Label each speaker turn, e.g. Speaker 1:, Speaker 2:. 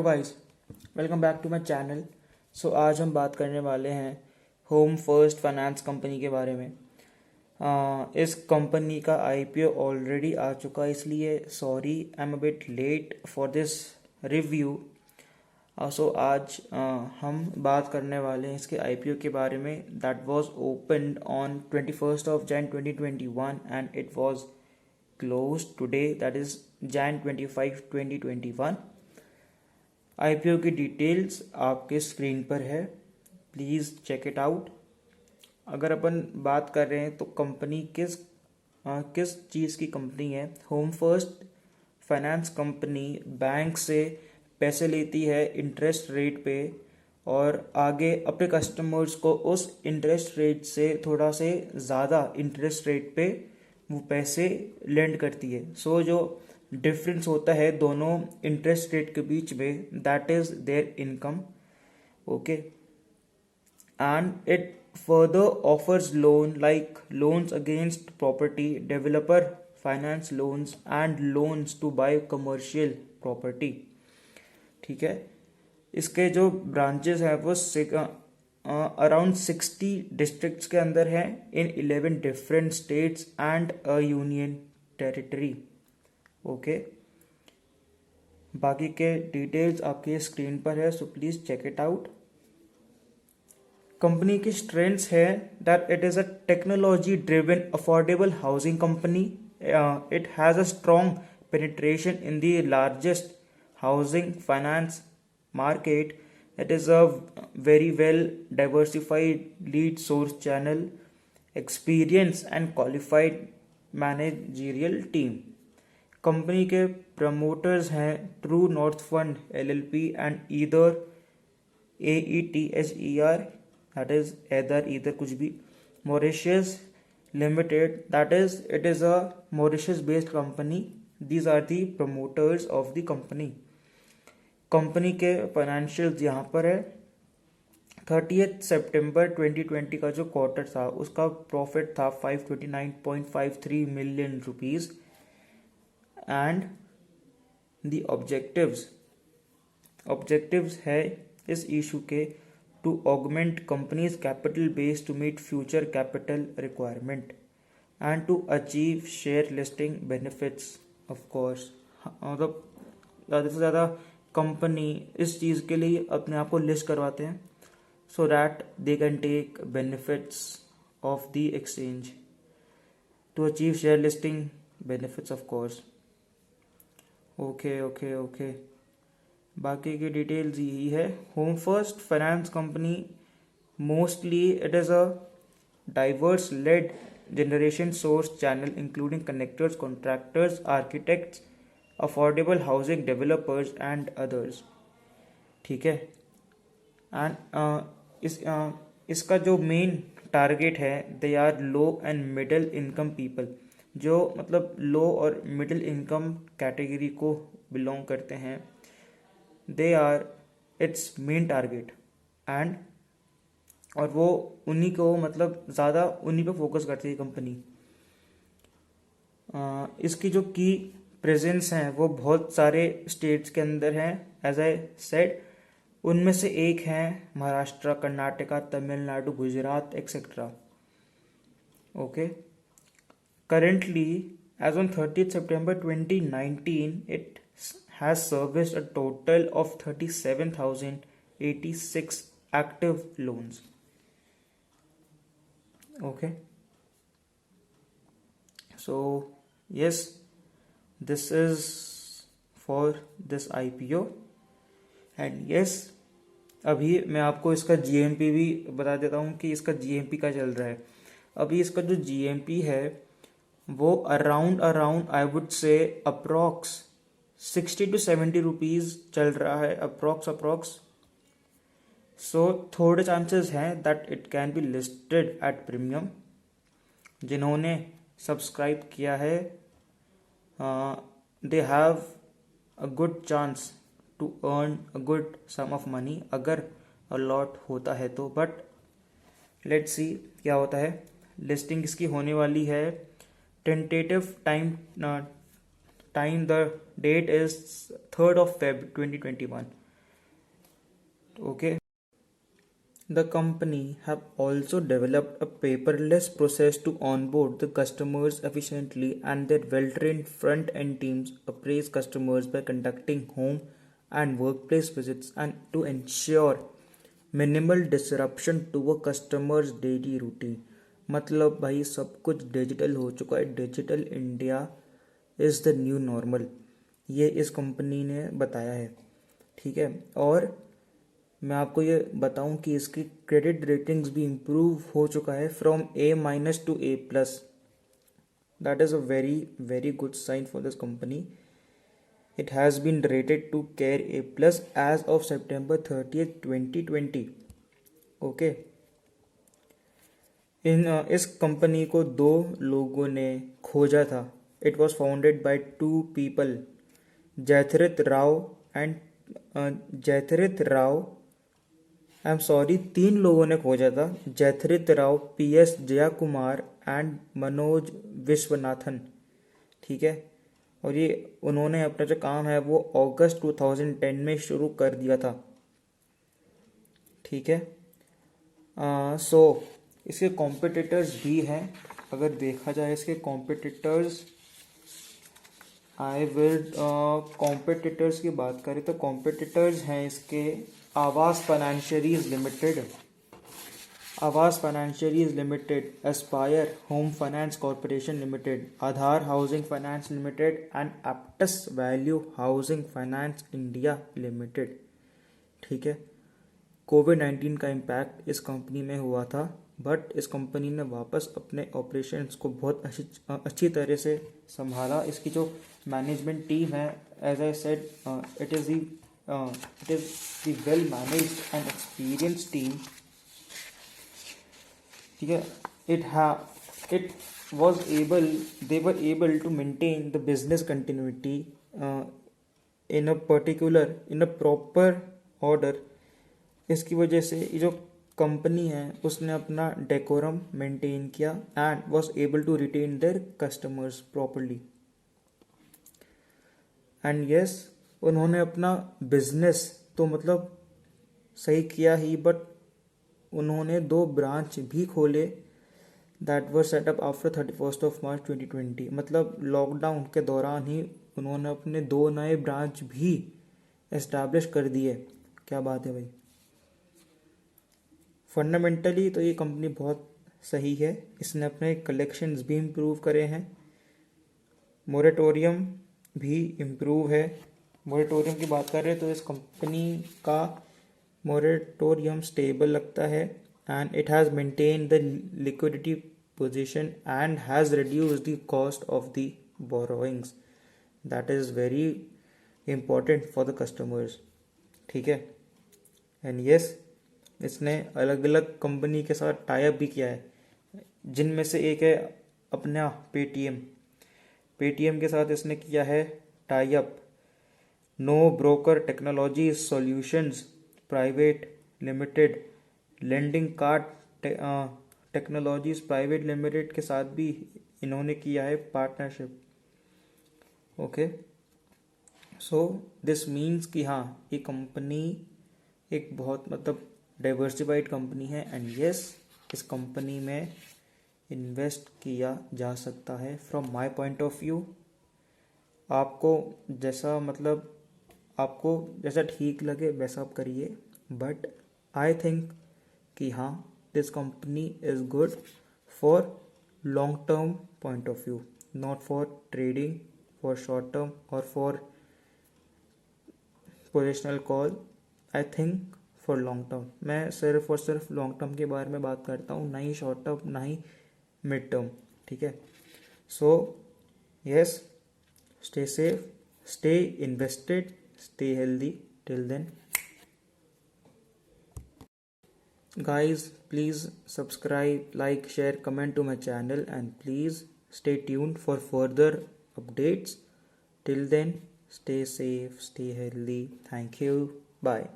Speaker 1: Guys, welcome back to my channel. आज हम बात करने वाले हैं होम फर्स्ट फाइनेंस कंपनी के बारे में। इस कंपनी का आईपीओ ऑलरेडी आ चुका है, इसलिए sorry I am a bit late for this review. आज हम बात करने वाले हैं इसके आईपीओ के बारे में। That was opened on 21st of Jan 2021 and it was closed today, that is Jan 25 2021। IPO की डिटेल्स आपके स्क्रीन पर है, प्लीज़ चेक इट आउट। अगर अपन बात कर रहे हैं तो कंपनी किस चीज़ की कंपनी है। Home First Finance company bank से पैसे लेती है इंटरेस्ट रेट पे, और आगे अपने कस्टमर्स को उस इंटरेस्ट रेट से थोड़ा से ज़्यादा इंटरेस्ट रेट पे वो पैसे लेंड करती है। जो डिफरेंस होता है दोनों इंटरेस्ट रेट के बीच में, that is their income. Okay, and it further offers loan like loans against property, developer finance loans and loans to buy commercial property. ठीक है, इसके जो ब्रांचेस हैं वो अराउंड 60 डिस्ट्रिक्ट्स के अंदर हैं in 11 different states and a union territory. Okay, बाकी के डिटेल्स आपके स्क्रीन पर है, so please check it out. Company की स्ट्रेंथ्स है that it is a technology driven affordable housing company. It has a strong penetration in the largest housing finance market. It is a very well diversified lead source channel, experience and qualified managerial team. Company के promoters हैं True North fund LLP and Aether AETHER, that is Aether कुछ भी, Mauritius limited, that is it is a Mauritius based company. These are the promoters of the company. Company के financials यहाँ पर है। 30 सितंबर 2020 का जो क्वार्टर था उसका प्रॉफिट था 529.53 million rupees. And the objectives है इस इशू के to augment company's capital base to meet future capital requirement and to achieve share listing benefits. Of course मतलब ज़्यादा से ज़्यादा कंपनी इस चीज़ के लिए अपने आप को लिस्ट करवाते हैं so that they can take benefits of the exchange to achieve share listing benefits. Of course okay, बाकी की डिटेल्स यही है। Home First Finance company mostly it is a diverse led generation source channel including connectors, contractors, architects, affordable housing developers and others। ठीक है, and इसका जो main target है they are low and middle income people, जो मतलब low और middle income category को belong करते हैं। They are it's main target and और वो उन्हीं को मतलब ज़्यादा उन्हीं पे फोकस करती है कंपनी। इसकी जो की प्रेजेंस हैं वो बहुत सारे स्टेट्स के अंदर हैं एज आई सेड। उनमें से एक हैं Maharashtra, Karnataka, Tamil Nadu, Gujarat etcetera. Okay, currently as on 30 September 2019 it has serviced a total of 37,086 active loans. Okay, so yes, this is for this IPO and yes, अभी मैं आपको इसका GMP भी बता देता हूँ कि इसका GMP का चल रहा है। अभी इसका जो GMP है वो around I would say approx 60 to 70 rupees चल रहा है, अप्रॉक्स। सो थोड़े चांसेस हैं that it can be listed at premium. जिन्होंने सब्सक्राइब किया है they have a good chance to earn a good sum of money अगर अलॉट होता है तो। बट लेट्स सी क्या होता है। लिस्टिंग इसकी होने वाली है, tentative time the date is 3rd of Feb 2021। Okay. The company have also developed a paperless process to onboard the customers efficiently, and their well-trained front-end teams appraise customers by conducting home and workplace visits and to ensure minimal disruption to a customer's daily routine. मतलब भाई सब कुछ digital हो चुका है. Digital India is the new normal, ये इस company ने बताया है. ठीक है. और मैं आपको ये बताऊं कि इसकी क्रेडिट रेटिंग्स भी इम्प्रूव हो चुका है from A- to A+. That is a very very good sign for this company. It has been rated to CARE A+ as of September 30th 2020. Okay. इस कंपनी को दो लोगों ने खोजा था. It was founded by two people, Jaithirth Rao and Jaithirth Rao I am sorry, तीन लोगों ने खोजा था. Jaithirth Rao, PS Jayakumar and Manoj Viswanathan. ठीक है. और ये उन्होंने अपना जो काम है वो अगस्त 2010 में शुरू कर दिया था. ठीक है. सो इसके कॉम्पिटिटर्स भी हैं. अगर देखा जाए इसके कॉम्पिटिटर्स, कॉम्पिटिटर्स की बात करें तो कॉम्पिटिटर्स हैं इसके Aavas financiers limited, Aspire home finance corporation limited, Aadhar housing finance limited and Aptus value housing finance India limited. ठीक है. कोविड-19 का इम्पैक्ट इस कंपनी में हुआ था, बट इस कंपनी ने वापस अपने ऑपरेशंस को बहुत अच्छी तरह से संभाला. इसकी जो मैनेजमेंट टीम है, as I said, it is the well managed and experience team. ठीक है. It was able they were able to maintain the business continuity in a proper order. इसकी वजह से ये जो कंपनी है उसने अपना डेकोरम मेंटेन किया and was able to retain their customers properly. And yes, उन्होंने अपना बिजनेस तो मतलब सही किया ही, बट उन्होंने 2 ब्रांच भी खोले that were set up after 31st of March 2020. मतलब लॉकडाउन के दौरान ही उन्होंने अपने 2 नए ब्रांच भी एस्टैब्लिश कर दिए. क्या बात है भाई. फंडामेंटली तो ये कंपनी बहुत सही है. इसने अपने कलेक्शंस भी इम्प्रूव करे हैं. मोरेटोरियम भी इम्प्रूव है. मोरेटोरियम की बात करें तो इस कंपनी का मोरेटोरियम स्टेबल लगता है and it has maintain the liquidity position and has reduce the cost of the borrowings. That is very important for the customers. ठीक है. एंड यस, इसने अलग अलग कंपनी के साथ टाई अप भी किया है, जिनमें से एक है अपना पेटीएम के साथ इसने किया है tie up. No broker technology solutions private limited, lending card technologies private limited के साथ भी इन्होंने किया है partnership. Okay. So this means कि हाँ, ये कंपनी एक बहुत मतलब डाइवर्सिफाइड कंपनी है. एंड यस, इस कंपनी में इन्वेस्ट किया जा सकता है from my point of view. आपको जैसा ठीक लगे वैसा आप करिए, बट आई थिंक कि हाँ, this company is good for long term point of view, not for trading, for short term और for positional call. I think for long term. मैं सिर्फ और सिर्फ लॉन्ग टर्म के बारे में बात करता हूँ, ना ही शॉर्ट टर्म, ना ही मिड टर्म. ठीक है. So yes, stay safe, stay invested, stay healthy. Till then, guys, please subscribe, like, share, comment to my channel, and please stay tuned for further updates. Till then, stay safe, stay healthy. Thank you. Bye.